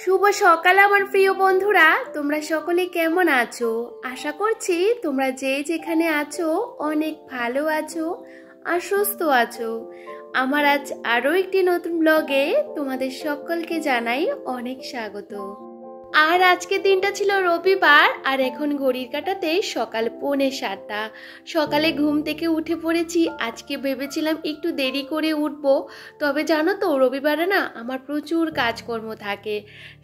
শুভ সকাল আমার প্রিয় বন্ধুরা, তোমরা সকলে কেমন আছো? আশা করছি তোমরা যে যেখানে আছো অনেক ভালো আছো আর সুস্থ আছো। আমার আজ আরো একটি নতুন ব্লগে তোমাদের সকলকে জানাই অনেক স্বাগত। আর আজকের দিনটা ছিল রবিবার, আর এখন ঘড়ির কাঁটাতে সকাল 6:45। সকালে ঘুম থেকে উঠে পড়েছি। আজকে ভেবেছিলাম একটু দেরি করে উঠব, তবে জানো তো রবিবারে না আমার প্রচুর কাজকর্ম থাকে।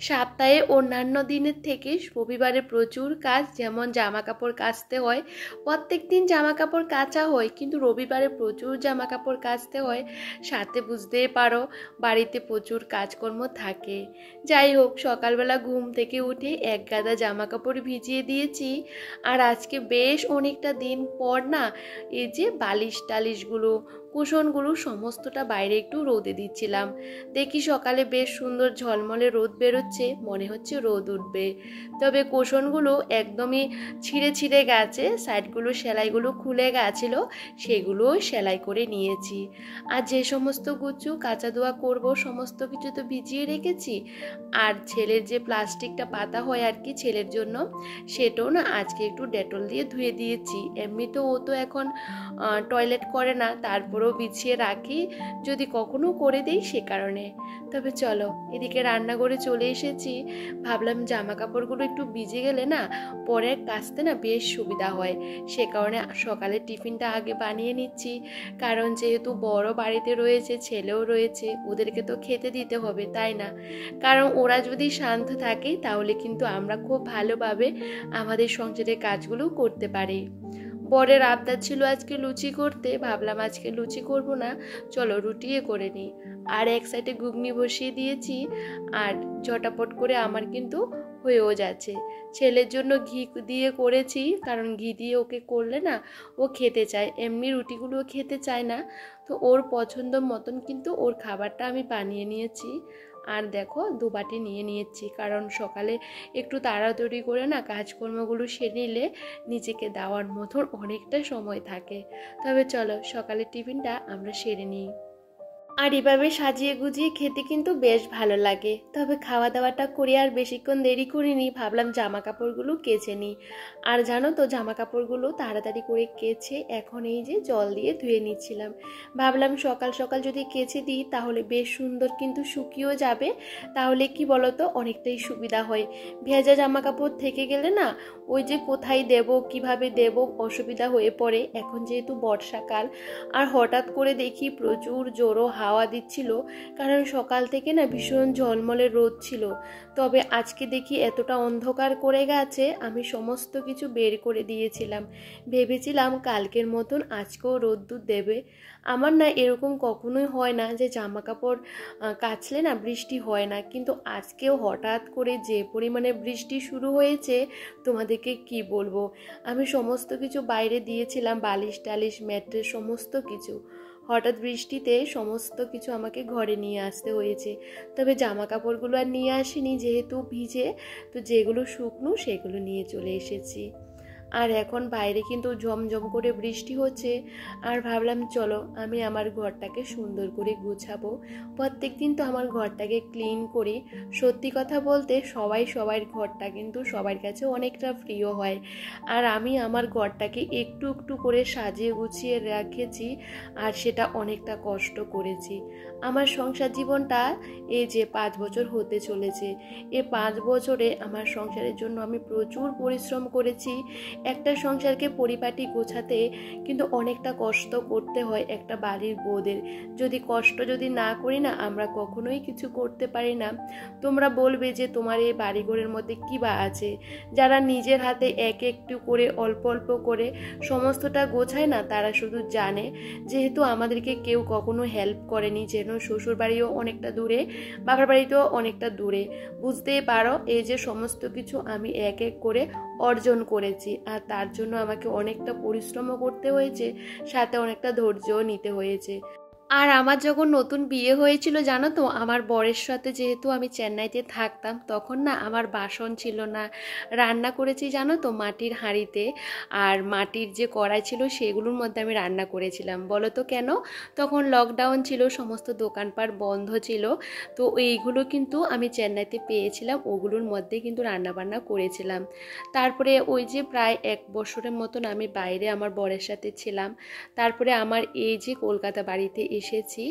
সপ্তাহে অন্যান্য দিনের থেকে রবিবারে প্রচুর কাজ, যেমন জামা কাপড় কাচতে হয়। প্রত্যেক দিন জামা কাপড় কাচা হয়, কিন্তু রবিবারে প্রচুর জামা কাপড় কাচতে হয়। সাথে বুঝতেই পারো বাড়িতে প্রচুর কাজকর্ম থাকে। যাই হোক, সকালবেলা ঘুম থেকে উঠে এক গাদা জামা কাপড় ভিজিয়ে দিয়েছি। আর আজকে বেশ অনেকটা দিন পর না এই যে বালিশ টালিশগুলো কুশনগুলো সমস্তটা বাইরে একটু রোদে দিচ্ছিলাম। দেখি সকালে বেশ সুন্দর ঝলমলে রোদ বেরোচ্ছে, মনে হচ্ছে রোদ উঠবে। তবে কুশনগুলো একদমই ছিঁড়ে ছিঁড়ে গেছে, সাইডগুলো সেলাইগুলো খুলে গেছিলো, সেগুলো সেলাই করে নিয়েছি। আর যে সমস্ত গুচ্ছু কাঁচা ধোয়া করবো সমস্ত কিছু তো ভিজিয়ে রেখেছি। আর ছেলের যে প্লাস্টিকটা পাতা হয় আর কি ছেলের জন্য, সেটাও না আজকে একটু ডেটল দিয়ে ধুয়ে দিয়েছি। এমনিতেও ও তো এখন টয়লেট করে না, তারপরেও বিছিয়ে রাখি, যদি কখনো করে দিই সে কারণে। তবে চলো, এদিকে রান্নাঘরে চলে এসেছি। ভাবলাম জামা কাপড়গুলো একটু ভিজে গেলে না পরে কাচতে না বেশ সুবিধা হয়, সে কারণে সকালে টিফিনটা আগে বানিয়ে নিচ্ছি। কারণ যেহেতু বড় বাড়িতে রয়েছে, ছেলেও রয়েছে, ওদেরকে তো খেতে দিতে হবে, তাই না? কারণ ওরা যদি শান্ত থাকে তাহলে কিন্তু আমরা খুব ভালোভাবে আমাদের সংসারের কাজগুলো করতে পারি। বরের আবদার ছিল আজকে লুচি করতে, ভাবলাম আজকে লুচি করব না, চলো রুটিয়ে করে নিই। আর এক সাইডে ঘুগনি বসিয়ে দিয়েছি, আর ঝটাপট করে আমার কিন্তু হয়েও যাচ্ছে। ছেলের জন্য ঘি দিয়ে করেছি, কারণ ঘি দিয়ে ওকে করলে না ও খেতে চায়, এমনি রুটিগুলো খেতে চায় না। তো ওর পছন্দ মতন কিন্তু ওর খাবারটা আমি বানিয়ে নিয়েছি। আর দেখো দুবাটি নিয়ে নিয়েছি, কারণ সকালে একটু তাড়াতাড়ি করে না কাজকর্মগুলো সেরে নিলে নিজেকে দেওয়ার মতন অনেকটা সময় থাকে। তবে চলো সকালে টিফিনটা আমরা সেরে নিই। আর এভাবে সাজিয়ে গুজিয়ে খেতে কিন্তু বেশ ভালো লাগে। তবে খাওয়া দাওয়াটা করে আর বেশিক্ষণ দেরি করিনি, ভাবলাম জামা কাপড়গুলো কেচে নিই। আর জানো তো জামা কাপড়গুলো তাড়াতাড়ি করে কেচে এখন এই যে জল দিয়ে ধুয়ে নিচ্ছিলাম। ভাবলাম সকাল সকাল যদি কেচে দিই তাহলে বেশ সুন্দর কিন্তু শুকিয়েও যাবে, তাহলে কি বলতো অনেকটাই সুবিধা হয়। ভেজা জামা কাপড় থেকে গেলে না ওই যে কোথায় দেব কিভাবে দেব অসুবিধা হয়ে পড়ে। এখন যেহেতু বর্ষাকাল, আর হঠাৎ করে দেখি প্রচুর জোরো হাওয়া দিচ্ছিল, কারণ সকাল থেকে না ভীষণ ঝলমলে রোদ ছিল। তবে আজকে দেখি এতটা অন্ধকার করে গেছে, আমি সমস্ত কিছু বের করে দিয়েছিলাম। ভেবেছিলাম কালকের মতন আজকেও রোদ্দুর দেবে। আমার না এরকম কখনোই হয় না যে জামা কাপড় কাচলে না বৃষ্টি হয় না, কিন্তু আজকেও হঠাৎ করে যে পরিমাণে বৃষ্টি শুরু হয়েছে তোমাদেরকে কি বলবো। আমি সমস্ত কিছু বাইরে দিয়েছিলাম, বালিশ টালিশ ম্যাট্রেস সমস্ত কিছু। হঠাৎ বৃষ্টিতে সমস্ত কিছু আমাকে ঘরে নিয়ে আসতে হয়েছে। তবে জামা কাপড়গুলো আর নিয়ে আসিনি, যেহেতু ভিজে, তো যেগুলো শুকনো সেগুলো নিয়ে চলে এসেছি। আর এখন বাইরে কিন্তু ঝমঝম করে বৃষ্টি হচ্ছে। আর ভাবলাম চলো আমি আমার ঘরটাকে সুন্দর করে গুছাবো। প্রত্যেক দিন তো আমার ঘরটাকে ক্লিন করি। সত্যি কথা বলতে সবাই সবার ঘরটা কিন্তু সবার কাছে অনেকটা প্রিয় হয়, আর আমি আমার ঘরটাকে একটু একটু করে সাজিয়ে গুছিয়ে রেখেছি, আর সেটা অনেকটা কষ্ট করেছি। আমার সংসার জীবনটা এই যে 5 বছর হতে চলেছে, এই 5 বছরে আমার সংসারের জন্য আমি প্রচুর পরিশ্রম করেছি। একটা সংসারকে পরিপাটি গোছাতে কিন্তু অনেকটা কষ্ট করতে হয় একটা বাড়ির বউদের। যদি কষ্ট যদি না করি না আমরা কখনোই কিছু করতে পারি না। তোমরা বলবে যে তোমার এই বাড়িঘরের মধ্যে কী বা আছে, যারা নিজের হাতে এক একটু করে অল্প অল্প করে সমস্তটা গোছায় না, তারা শুধু জানে। যেহেতু আমাদেরকে কেউ কখনো হেল্প করেনি, যেন শ্বশুর বাড়িও অনেকটা দূরে, বাবার বাড়িতেও অনেকটা দূরে, বুঝতেই পারো এই যে সমস্ত কিছু আমি এক এক করে অর্জন করেছি। আর তার জন্য আমাকে অনেকটা পরিশ্রমও করতে হয়েছে, সাথে অনেকটা ধৈর্যও নিতে হয়েছে। আর আমার যখন নতুন বিয়ে হয়েছিল জানো তো, আমার বরের সাথে যেহেতু আমি চেন্নাইতে থাকতাম, তখন না আমার বাসন ছিল না। রান্না করেছি জানো তো মাটির হাঁড়িতে, আর মাটির যে কড়াই ছিল সেগুলোর মধ্যে আমি রান্না করেছিলাম। বলো তো কেন? তখন লকডাউন ছিল, সমস্ত দোকানপাট বন্ধ ছিল, তো এইগুলো কিন্তু আমি চেন্নাইতে পেয়েছিলাম, ওগুলোর মধ্যে কিন্তু রান্নাবান্না করেছিলাম। তারপরে ওই যে প্রায় 1 বছরের মতন আমি বাইরে আমার বরের সাথে ছিলাম। তারপরে আমার এই যে কলকাতা বাড়িতে এসেছি,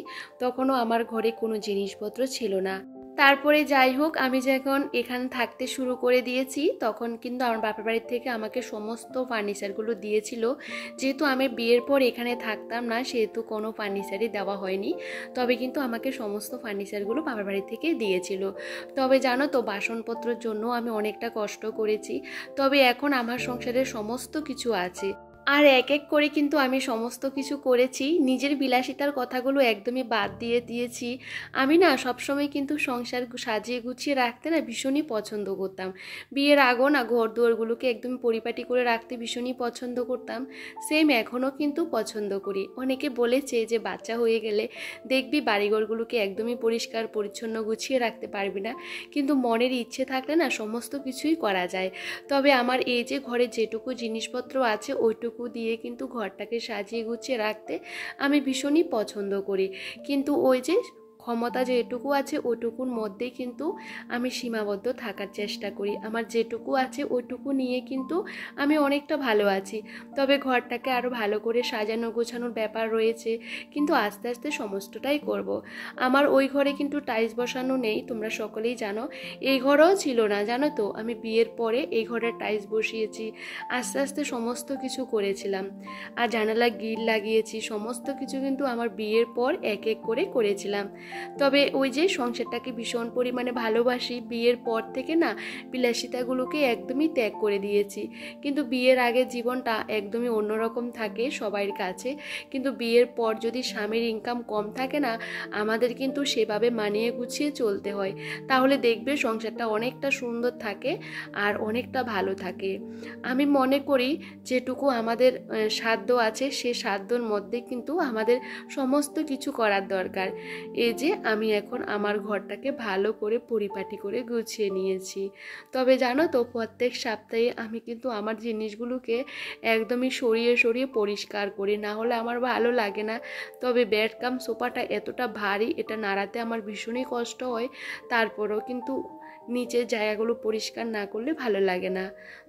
তখনও আমার ঘরে কোনো জিনিসপত্র ছিল না। তারপরে যাই হোক, আমি যখন এখানে থাকতে শুরু করে দিয়েছি, তখন কিন্তু আমার বাপের বাড়ির থেকে আমাকে সমস্ত ফার্নিচারগুলো দিয়েছিল। যেহেতু আমি বিয়ের পর এখানে থাকতাম না, সেহেতু কোনো ফার্নিচারই দেওয়া হয়নি, তবে কিন্তু আমাকে সমস্ত ফার্নিচারগুলো বাপের বাড়ি থেকে দিয়েছিল। তবে জানো তো, বাসনপত্রের জন্য আমি অনেকটা কষ্ট করেছি, তবে এখন আমার সংসারে সমস্ত কিছু আছে। আর এক এক করে কিন্তু আমি সমস্ত কিছু করেছি, নিজের বিলাসিতার কথাগুলো একদমই বাদ দিয়ে দিয়েছি। আমি না সবসময় কিন্তু সংসার সাজিয়ে গুছিয়ে রাখতে না ভীষণই পছন্দ করতাম। বিয়ের আগেও না ঘর দুয়ারগুলোকে একদম পরিপাটি করে রাখতে ভীষণই পছন্দ করতাম, সেম এখনও কিন্তু পছন্দ করি। অনেকে বলেছে যে বাচ্চা হয়ে গেলে দেখবি বাড়িঘরগুলোকে একদমই পরিষ্কার পরিচ্ছন্ন গুছিয়ে রাখতে পারবি না, কিন্তু মনের ইচ্ছে থাকলে না সমস্ত কিছুই করা যায়। তবে আমার এই যে ঘরে যেটুকু জিনিসপত্র আছে ওইটুকু দিয়ে কিন্তু ঘরটাকে সাজিয়ে গুছিয়ে রাখতে আমি ভীষণই পছন্দ করি। কিন্তু ওই যে ক্ষমতা যেটুকু আছে ওইটুকুর মধ্যেই কিন্তু আমি সীমাবদ্ধ থাকার চেষ্টা করি। আমার যেটুকু আছে ওইটুকু নিয়ে কিন্তু আমি অনেকটা ভালো আছি। তবে ঘরটাকে আরও ভালো করে সাজানো গোছানোর ব্যাপার রয়েছে, কিন্তু আস্তে আস্তে সমস্তটাই করব। আমার ওই ঘরে কিন্তু টাইলস বসানো নেই, তোমরা সকলেই জানো। এই ঘরেও ছিল না জানো তো, আমি বিয়ের পরে এই ঘরে টাইলস বসিয়েছি, আস্তে আস্তে সমস্ত কিছু করেছিলাম। আর জানালা গ্রিল লাগিয়েছি, সমস্ত কিছু কিন্তু আমার বিয়ের পর এক এক করে করেছিলাম। তবে ওই যে সংসারটাকে ভীষণ পরিমাণে ভালোবাসি, বিয়ের পর থেকে না বিলাসিতাগুলোকে একদমই ত্যাগ করে দিয়েছি। কিন্তু বিয়ের আগে জীবনটা একদমই অন্যরকম থাকে সবার কাছে, কিন্তু বিয়ের পর যদি স্বামীর ইনকাম কম থাকে না, আমাদের কিন্তু সেভাবে মানিয়ে গুছিয়ে চলতে হয়, তাহলে দেখবে সংসারটা অনেকটা সুন্দর থাকে আর অনেকটা ভালো থাকে। আমি মনে করি যেটুকু আমাদের সাধ্য আছে সে সাধ্যর মধ্যে কিন্তু আমাদের সমস্ত কিছু করার দরকার। এই যে আমি এখন আমার ঘরটাকে ভালো করে পরিপাটি করে গুছিয়ে নিয়েছি। তবে জানো তো, প্রত্যেক সপ্তাহে আমি কিন্তু আমার জিনিসগুলোকে একদমই সরিয়ে সরিয়ে পরিষ্কার করি, না হলে আমার ভালো লাগে না। তবে বেড কাম সোফাটা এতটা ভারী, এটা নাড়াতে আমার ভীষণই কষ্ট হয়, তারপরেও কিন্তু নিচের জায়গাগুলো পরিষ্কার না করলে ভালো লাগে না।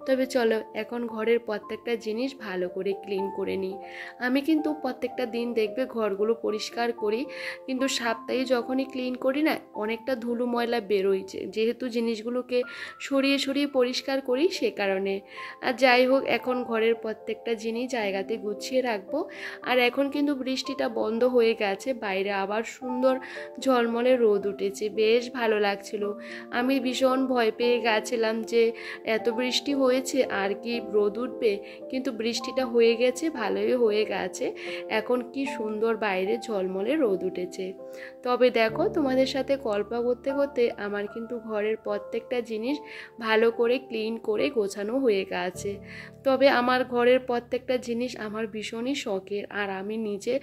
তবে চলো এখন ঘরের প্রত্যেকটা জিনিস ভালো করে ক্লিন করে নিই। আমি কিন্তু প্রত্যেকটা দিন দেখবে ঘরগুলো পরিষ্কার করি, কিন্তু সপ্তাহে যখনই ক্লিন করি না অনেকটা ধুলো ময়লা বেরোইছে, যেহেতু জিনিসগুলোকে সরিয়ে সরিয়ে পরিষ্কার করি সে কারণে। আর যাই হোক, এখন ঘরের প্রত্যেকটা জিনিস জায়গাতে গুছিয়ে রাখবো। আর এখন কিন্তু বৃষ্টিটা বন্ধ হয়ে গেছে, বাইরে আবার সুন্দর ঝলমলে রোদ উঠেছে, বেশ ভালো লাগছিল। আমি ভীষণ ভয় পেয়ে গেছিলাম যে এত বৃষ্টি হয়েছে আর কি রোদ উঠবে, কিন্তু বৃষ্টিটা হয়ে গেছে, ভালোই হয়ে গেছে। এখন কি সুন্দর বাইরে ঝলমলে রোদ উঠেছে। তবে দেখো, তোমাদের সাথে গল্প করতে করতে আমার কিন্তু ঘরের প্রত্যেকটা জিনিস ভালো করে ক্লিন করে গোছানো হয়ে গেছে। তবে আমার ঘরের প্রত্যেকটা জিনিস আমার ভীষণই শখের, আর আমি নিজে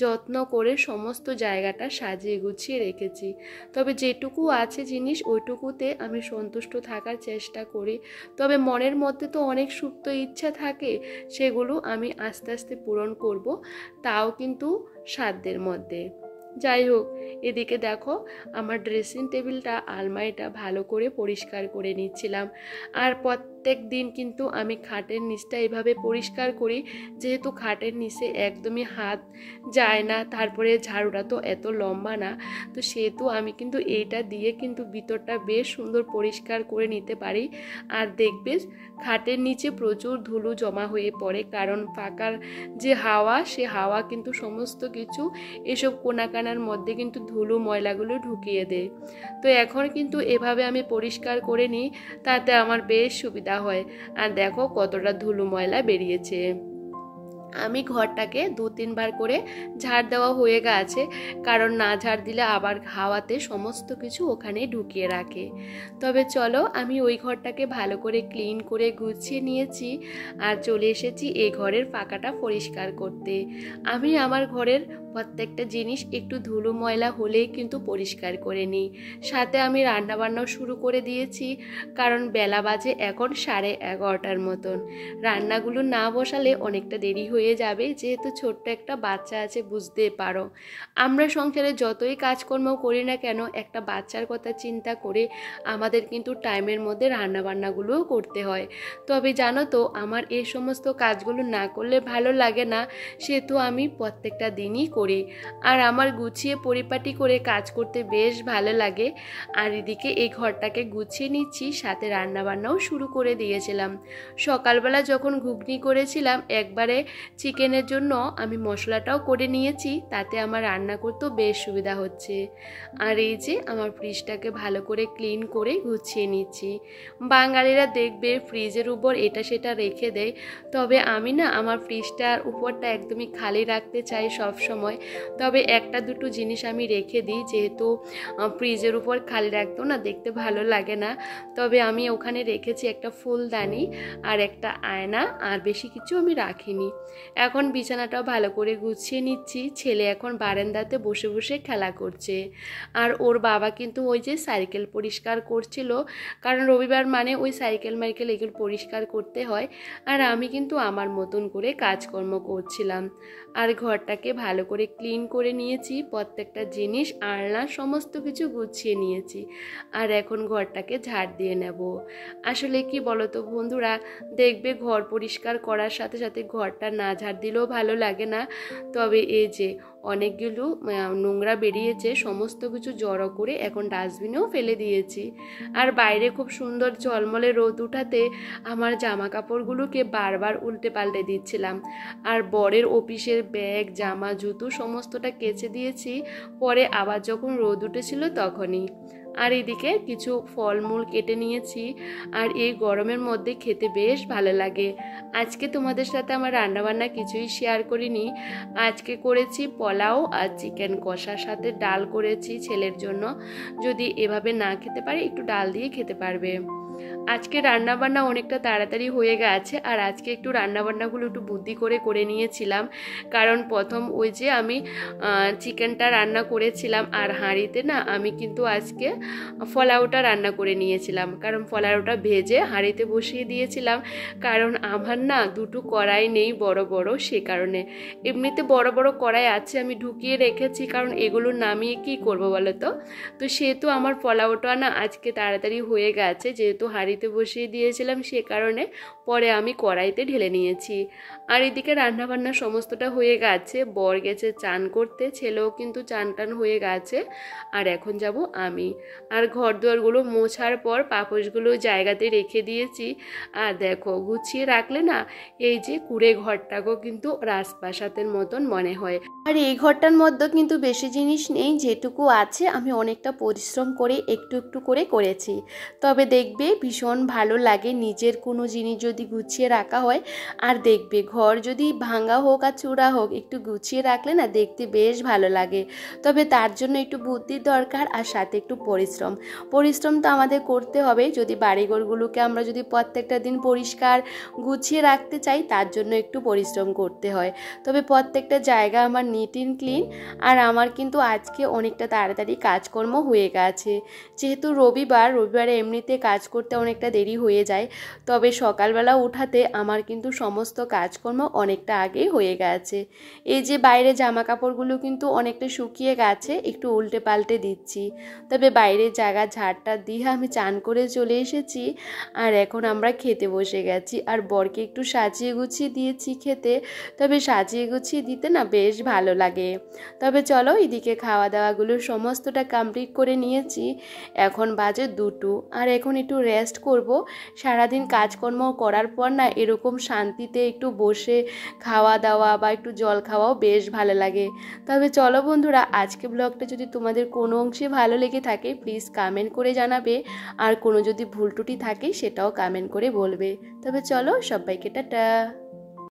যত্ন করে সমস্ত জায়গাটা সাজিয়ে গুছিয়ে রেখেছি। তবে যেটুকু আছে জিনিস ওইটুকুতে আমি সন্তুষ্ট থাকার চেষ্টা করি। তবে মনের মধ্যে তো অনেক সুপ্ত ইচ্ছা থাকে, সেগুলো আমি আস্তে আস্তে পূরণ করব, তাও কিন্তু সাধ্যের মধ্যে। যাই হোক, এদিকে দেখো আমার ড্রেসিং টেবিলটা আলমারিটা ভালো করে পরিষ্কার করে নিচ্ছিলাম। আর প্রত্যেক দিন কিন্তু আমি খাটের নিচটা এভাবে পরিষ্কার করি, যেহেতু খাটের নিচে একদমই হাত যায় না, তারপরে ঝাড়ুটা তো এত লম্বা না, তো সেহেতু আমি কিন্তু এইটা দিয়ে কিন্তু ভিতরটা বেশ সুন্দর পরিষ্কার করে নিতে পারি। আর দেখবে খাটের নিচে প্রচুর ধুলো জমা হয়ে পড়ে, কারণ পাকার যে হাওয়া, সে হাওয়া কিন্তু সমস্ত কিছু এসব কোনাকানার মধ্যে কিন্তু ধুলো ময়লাগুলো ঢুকিয়ে দেয়। তো এখন কিন্তু এভাবে আমি পরিষ্কার করে নিই, তাতে আমার বেশ সুবিধা হয়। আর দেখো কতটা ধুলো ময়লা বেরিয়েছে। আমি ঘরটাকে 2-3 বার করে ঝাড় দেওয়া হয়ে গেছে, কারণ না ঝাড় দিলে আবার হাওয়াতে সমস্ত কিছু ওখানে ঢুকিয়ে রাখে। তবে চলো, আমি ওই ঘরটাকে ভালো করে ক্লিন করে গুছিয়ে নিয়েছি আর চলে এসেছি এই ঘরের পাকাটা পরিষ্কার করতে। আমি আমার ঘরের প্রত্যেকটা জিনিস একটু ধুলো ময়লা হলেই কিন্তু পরিষ্কার করে নিই। সাথে আমি রান্নাবান্নাও শুরু করে দিয়েছি, কারণ বেলা বাজে এখন 11:30 মতন। রান্নাগুলো না বসালে অনেকটা দেরি হয়ে যাবে, যেহেতু ছোট্ট একটা বাচ্চা আছে, বুঝতে পারো। আমরা সংসারে যতই কাজকর্ম করি না কেন, একটা বাচ্চার কথা চিন্তা করে আমাদের কিন্তু টাইমের মধ্যে রান্নাবান্নাগুলোও করতে হয়। তবে জানো তো, আমার এই সমস্ত কাজগুলো না করলে ভালো লাগে না, সেহেতু আমি প্রত্যেকটা দিনই করি। আর আমার গুছিয়ে পরিপাটি করে কাজ করতে বেশ ভালো লাগে। আর এদিকে এই ঘরটাকে গুছিয়ে নিচ্ছি, সাথে রান্নাবান্নাও শুরু করে দিয়েছিলাম। সকালবেলা যখন ঘুগনি করেছিলাম একবারে চিকেনের জন্য, আমি মশলাটাও করে নিয়েছি, তাতে আমার রান্না করতেও বেশ সুবিধা হচ্ছে। আর এই যে আমার ফ্রিজটাকে ভালো করে ক্লিন করে গুছিয়ে নিচ্ছি। বাঙালিরা দেখবে ফ্রিজের উপর এটা সেটা রেখে দেয়, তবে আমি না আমার ফ্রিজটার উপরটা একদমই খালি রাখতে চাই সব সময়। তবে একটা দুটো জিনিস আমি রেখে দিই, যেহেতু ফ্রিজের উপর খালি রাখতেও না দেখতে ভালো লাগে না। তবে আমি ওখানে রেখেছি একটা ফুলদানি আর একটা আয়না, আর বেশি কিছু আমি রাখিনি। এখন বিছানাটাও ভালো করে গুছিয়ে নিচ্ছি। ছেলে এখন বারান্দাতে বসে বসে খেলা করছে, আর ওর বাবা কিন্তু ওই যে সাইকেল পরিষ্কার করছিল, কারণ রবিবার মানে ওই সাইকেল মাইকেল এগুলো পরিষ্কার করতে হয়। আর আমি কিন্তু আমার মতন করে কাজকর্ম করছিলাম। আর ঘরটাকে ভালো করে ক্লিন করে নিয়েছি, প্রত্যেকটা জিনিস আলনা সমস্ত কিছু গুছিয়ে নিয়েছি। আর এখন ঘরটাকে ঝাড় দিয়ে নেব। আসলে কি বলো তো বন্ধুরা, দেখবে ঘর পরিষ্কার করার সাথে সাথে ঘরটা না ঝাড় দিলেও ভালো লাগে না। তবে এই যে অনেকগুলো নোংরা বেরিয়েছে, সমস্ত কিছু জড়ো করে এখন ডাস্টবিনেও ফেলে দিয়েছি। আর বাইরে খুব সুন্দর ঝলমলে রোদ উঠাতে আমার জামা কাপড়গুলোকে বারবার উল্টে পাল্টে দিচ্ছিলাম। আর বরের অফিসের ব্যাগ, জামা, জুতো সমস্তটা কেচে দিয়েছি, পরে আবার যখন রোদ উঠেছিল তখনই। আর এদিকে কিছু ফলমূল কেটে নিয়েছি, আর এই গরমের মধ্যে খেতে বেশ ভালো লাগে। আজকে তোমাদের সাথে আমার রান্নাবান্না কিছুই শেয়ার করিনি। আজকে করেছি পোলাও আর চিকেন কষার সাথে ডাল করেছি ছেলের জন্য, যদি এভাবে না খেতে পারে একটু ডাল দিয়ে খেতে পারবে। আজকে রান্নাবান্না অনেকটা তাড়াতাড়ি হয়ে গেছে, আর আজকে একটু রান্নাবান্নাগুলো একটু বুদ্ধি করে করে নিয়েছিলাম, কারণ প্রথম ওই যে আমি চিকেনটা রান্না করেছিলাম, আর হাঁড়িতে না আমি কিন্তু আজকে পোলাওটা রান্না করে নিয়েছিলাম, কারণ পোলাওটা ভেজে হাঁড়িতে বসিয়ে দিয়েছিলাম। কারণ আমার না দুটো কড়াই নেই বড় বড়, সে কারণে। এমনিতে বড় বড় কড়াই আছে, আমি ঢুকিয়ে রেখেছি, কারণ এগুলো নামিয়ে কি করবো বলো তো। তো সেহেতু আমার পোলাওটা না আজকে তাড়াতাড়ি হয়ে গেছে, যেহেতু হাঁড়িতে বসিয়ে দিয়েছিলাম, সে কারণে পরে আমি কড়াইতে ঢেলে নিয়েছি। আর এদিকে রান্নাবান্না সমস্তটা হয়ে গেছে, বর গেছে চান করতে, ছেলেও কিন্তু চান টান হয়ে গেছে। আর এখন যাব আমি। আর ঘর দুয়ারগুলো মোছার পর পাপোশগুলো জায়গাতে রেখে দিয়েছি। আর দেখো, গুছিয়ে রাখলে না এই যে কুড়ে ঘরটাকেও কিন্তু রাজপ্রাসাদের মতন মনে হয়। আর এই ঘরটার মধ্যে কিন্তু বেশি জিনিস নেই, যেটুকু আছে আমি অনেকটা পরিশ্রম করে একটু একটু করে করেছি। তবে দেখবে ভীষণ ভালো লাগে নিজের কোনো জিনিস যদি গুছিয়ে রাখা হয়। আর দেখবে ঘর যদি ভাঙা হোক আর চূড়া হোক, একটু গুছিয়ে রাখলে না দেখতে বেশ ভালো লাগে। তবে তার জন্য একটু বুদ্ধির দরকার, আর সাথে একটু পরিশ্রম তো আমাদের করতে হবে। যদি বাড়িঘরগুলোকে আমরা যদি প্রত্যেকটা দিন পরিষ্কার গুছিয়ে রাখতে চাই, তার জন্য একটু পরিশ্রম করতে হয়। তবে প্রত্যেকটা জায়গা আমার নিট অ্যান্ড ক্লিন। আর আমার কিন্তু আজকে অনেকটা তাড়াতাড়ি কাজকর্ম হয়ে গেছে, যেহেতু রবিবারে এমনিতে কাজ করতে অনেকটা দেরি হয়ে যায়। তবে সকালবেলা উঠাতে আমার কিন্তু সমস্ত কাজকর্ম অনেকটা আগেই হয়ে গেছে। এই যে বাইরে জামা কাপড়গুলো কিন্তু অনেকটা শুকিয়ে গেছে, একটু উল্টে পাল্টে দিচ্ছি। তবে বাইরের জায়গা ঝাড়টা দিয়ে আমি চান করে চলে এসেছি। আর এখন আমরা খেতে বসে গেছি, আর বরকে একটু সাজিয়ে গুছিয়ে দিয়েছি খেতে। তবে সাজিয়ে গুছিয়ে দিতে না বেশ ভালো লাগে। তবে চলো, এদিকে খাওয়া দাওয়াগুলো সমস্তটা কমপ্লিট করে নিয়েছি। এখন বাজে 2টো, আর এখন একটু রেস্ট করব। সারাদিন কাজকর্ম করার পর না এরকম শান্তিতে একটু বসে খাওয়া দাওয়া বা একটু জল খাওয়াও বেশ ভালো লাগে। তবে চলো বন্ধুরা, আজকে ব্লগটা যদি তোমাদের কোনো অংশে ভালো লেগে থাকে প্লিজ কমেন্ট করে জানাবে, আর কোনো যদি ভুল ত্রুটি থাকে সেটাও কমেন্ট করে বলবে। তবে চলো, সবাইকে টাটা।